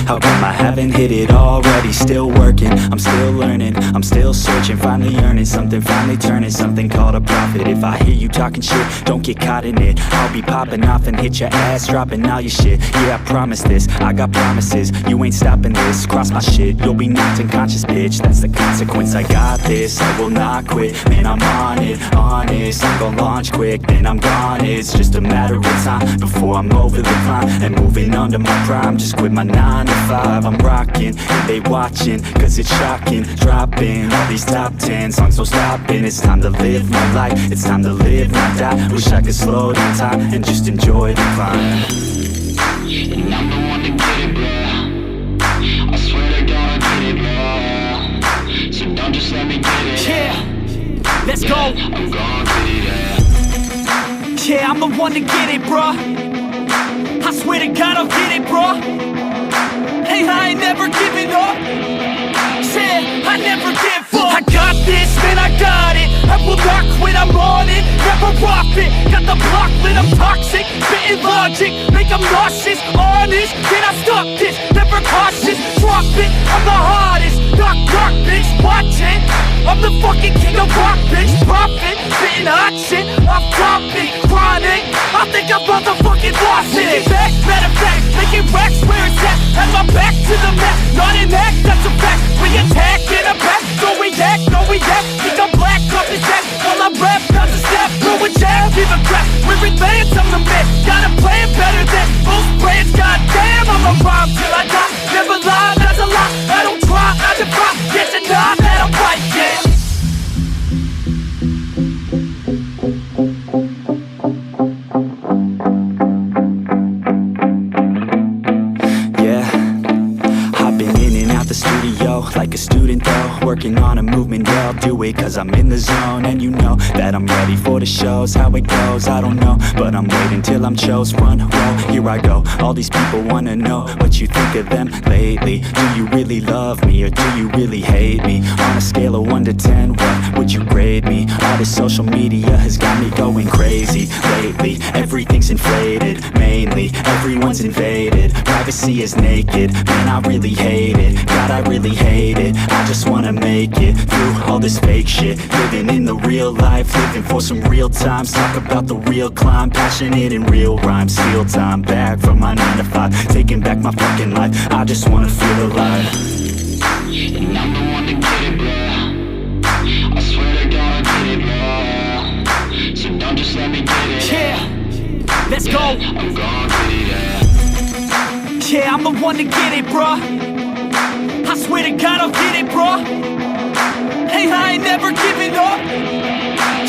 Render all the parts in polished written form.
How come I haven't hit it already? Still working, I'm still learning, I'm still searching, finally earning something, finally turning something called a profit. If I hear you talking shit, don't get caught in it. I'll be popping off and hit your ass, dropping all your shit. Yeah, I promise this, I got promises, you ain't stopping this. Cross my shit, you'll be knocked unconscious, bitch. That's the consequence, I got this, I will not quit. Man, I'm on it, honest, I'm gon' launch quick, then I'm gone. It's just a matter of time before I'm over the climb and moving under my prime. Just quit my 9 to 5, I'm rocking, and they watching, cause it's shocking. Dropping all these top 10 songs, so stopping. It's time to live my life, it's time to live, not die. Wish I could slow down time and just enjoy the climb. And I'm the one to get it, bro. I swear to God I get it, bro. So don't just let me get it. Yeah, let's go. I'm gon' get it, yeah, I'm the one to get it, bro. I swear to God I'll get it, bro. Hey, I ain't never giving up. Yeah, I never give up. I got this, man, I got it. I will not quit, I'm on it. Never off it. Got the block lit, I'm toxic. Spitting logic, make them nauseous. Honest, can I stop this? Never cautious, drop it. I'm the hottest. Knock, knock, bitch, watch it. I'm the fucking king of rock, bitch. Profit, spitting hot shit. I'm topic, chronic. I think I'm motherfucking lost it. Taking back, matter of fact, making racks where it's at. Have my back to the map, not an act, that's a fact. We attack in a back, don't react, no react. Think I'm black off his back, while I rap, not to snap. Throw a jab, give a crap. We're advanced, I'm the man. Got a plan better than most brands. Goddamn, I'm a rhyme till I die. Never lie, that's a lie. I don't try, I defy. Get to nod that I'm right, yeah. Like a student though, working on a movement, yeah, I'll do it cause I'm in the zone. And you know that I'm ready for the shows. How it goes, I don't know, but I'm waiting till I'm chose. Front row, here I go. All these people wanna know what you think of them lately. Do you really love me or do you really hate me? On a scale of 1 to 10, what would you grade me? All this social media has got me going crazy lately. Everything's inflated, mainly everyone's invaded. Privacy is naked, man, I really hate it. God, I really hate it. I just wanna make it through all this fake shit. Living in the real life, living for some real times. Talk about the real climb, passionate in real rhymes. Steal time back from my 9 to 5, taking back my fucking life. I just wanna feel alive. And I'm the one to get it, bro. I swear to God I get it, bro. So don't just let me get it. Yeah, let's go. I'm gon' get it, yeah, I'm the one to get it, bro. I swear to God I'll get it, bro. Hey, I ain't never giving up.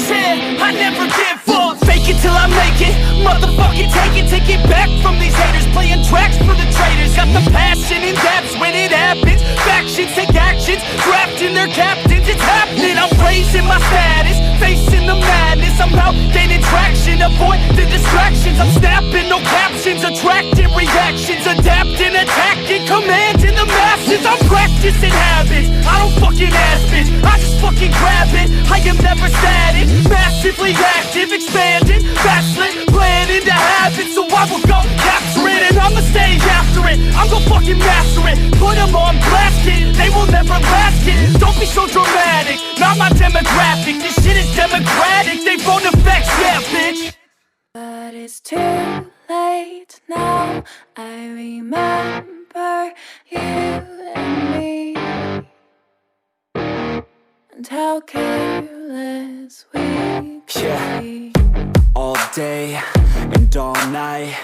Yeah, I never give up. Fake it till I make it. Motherfucking take it back from these haters. Playing tracks for the traitors. Got the passion in depths when it happens. Factions take actions, drafting their captains. It's happening, I'm raising my status, facing the madness. I'm out gaining traction, avoid the distractions. I'm snapping, no captions, attracting reactions. Adapting, attacking, commanding the masses. I'm practicing habits, I don't fucking ask bitch, I just fucking grab it. I am never static, massively active, expanding, backslid, planning to have it. So I will go capture it and I'ma stay after it. I'm gon' fucking master it, put them on blast, kid. They will never last, kid. Don't be so dramatic, not my demographic. This shit is democratic, they phone effects, yeah bitch. But it's too late now, I remember you and me, and how careless we be. All day and all night,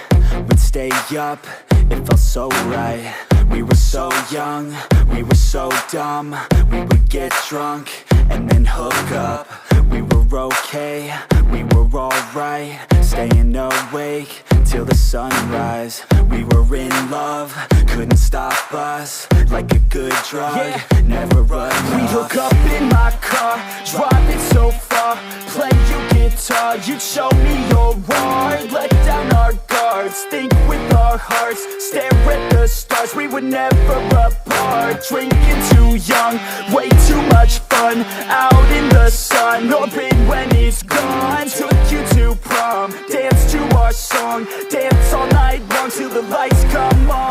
we'd stay up, it felt so right. We were so young, we were so dumb. We would get drunk and then hook up. We were okay, we were alright. Staying awake till the sunrise. We were in love, couldn't stop us. Like a good drug, never run. We'd hook up in my car, drive it so far. Play you guitar, you'd show me your art. Let down our guards, think with our hearts. Stare at the stars, we were never apart. Drinking too young, way too much fun. Out in the sun, open when it's gone. Took you to prom, dance to our song. Dance all night long till the lights come on.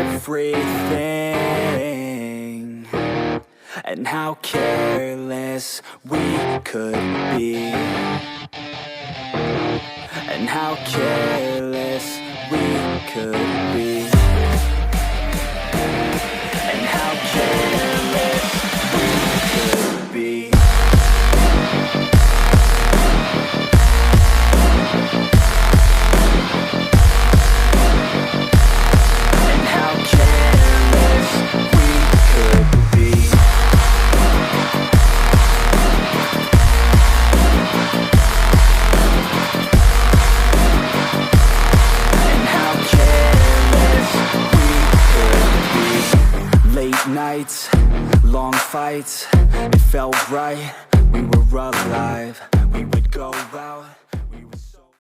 everything, and how careless we could be, and how careless we could be, and how careless we could be. And how careless we could be. And how careless we could be. Late nights, long fights, it felt right, we were alive. We would go out